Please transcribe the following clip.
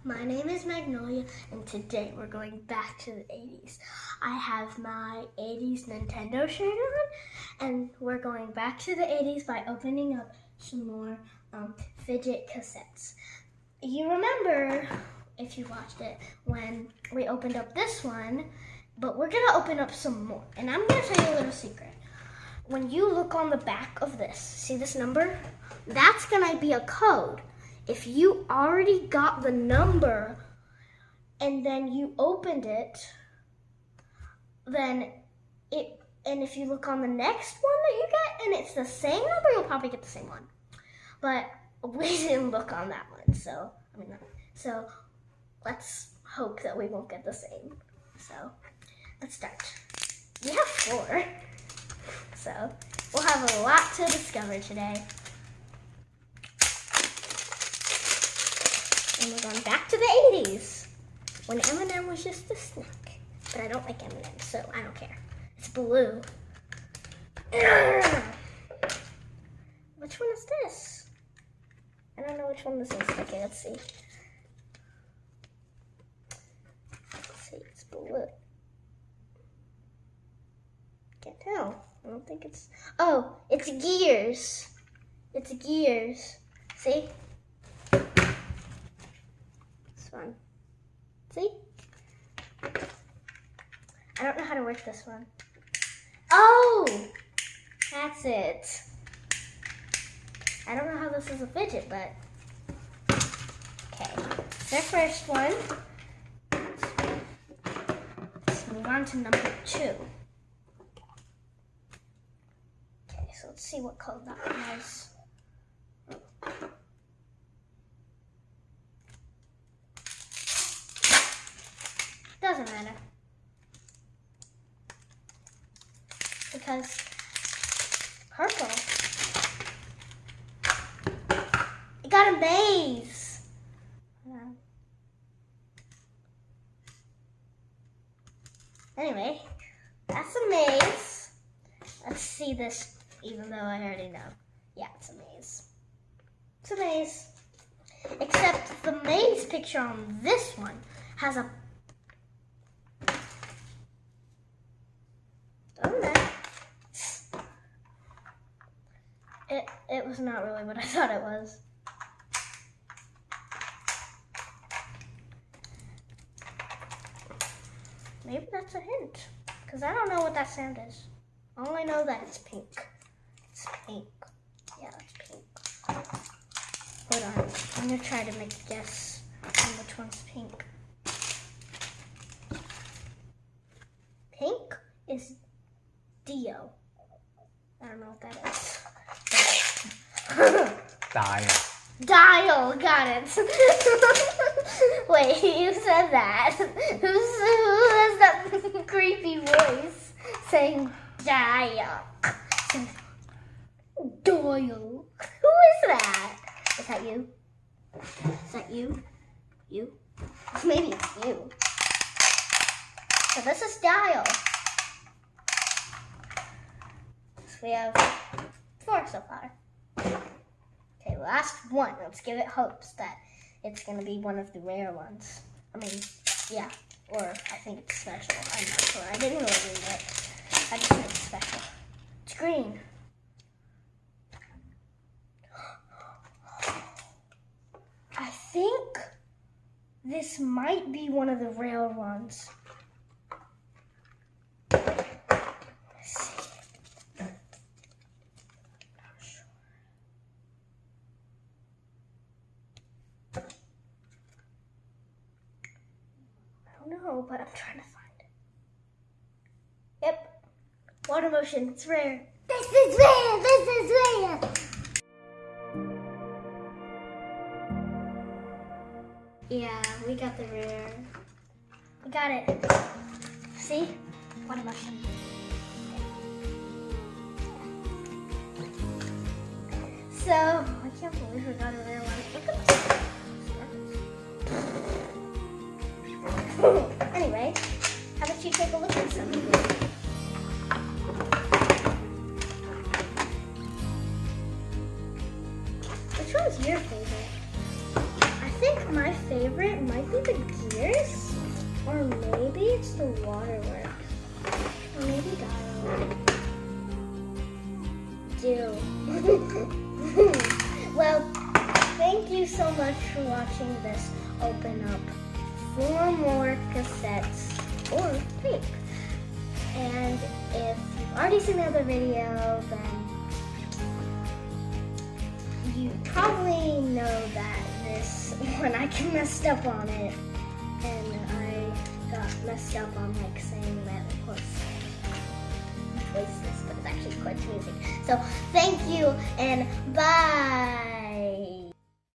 My name is Magnolia, and today we're going back to the 80s. I have my 80s Nintendo shirt on, and we're going back to the 80s by opening up some more Fidget cassettes. You remember, if you watched it, when we opened up this one, but we're going to open up some more. And I'm going to tell you a little secret. When you look on the back of this, see this number? That's going to be a code. If you already got the number and then you opened it, and if you look on the next one that you get and it's the same number, you'll probably get the same one. But we didn't look on that one, so let's hope that we won't get the same. So let's start. We have 4, so we'll have a lot to discover today. And we're going back to the 80s, when M&M was just a snack. But I don't like M&M, so I don't care. It's blue. Which one is this? I don't know which one this is. Okay, let's see. Let's see, it's blue. Can't tell. I don't think it's... Oh, it's gears. It's gears. See? One. See? I don't know how to work this one. Oh! That's it. I don't know how this is a fidget, but... Okay. The first one. Let's move on to number 2. Okay, so let's see what code that one has. Doesn't matter. Because purple. It got a maze. Anyway, that's a maze. Let's see this, even though I already know. Yeah, it's a maze. It's a maze. Except the maze picture on this one has a It was not really what I thought it was. Maybe that's a hint, because I don't know what that sound is. I only know that it's pink. It's pink. Yeah, it's pink. Hold on. I'm going to try to make a guess on which one's pink. Pink is Dio. I don't know what that is. Dial, got it. Wait, you said that. Who has that creepy voice saying dial? Doyle. Who is that? Is that you? Is that you? You? Maybe it's you. So this is dial. So we have 4 so far. Okay, last one. Let's give it hopes that it's going to be one of the rare ones. I mean, yeah. Or I think it's special. I'm not sure. I didn't really read it. I just think it's special. It's green. I think this might be one of the rare ones. No, but I'm trying to find it. Yep. Water motion. It's rare. This is rare. This is rare. Yeah, we got the rare. We got it. See? Water motion. So, I can't believe we got a rare one. Look at this. Anyway, how about you take a look at some of these? Which one's your favorite? I think my favorite might be the gears, or maybe it's the waterworks, or maybe dial. Well, thank you so much for watching this open up 4 more cassettes or tape. And if you've already seen the other video, then you probably know that this one I messed up on it, and I got messed up on like saying that of course voiceless, but it's actually Quench music. So thank you and bye.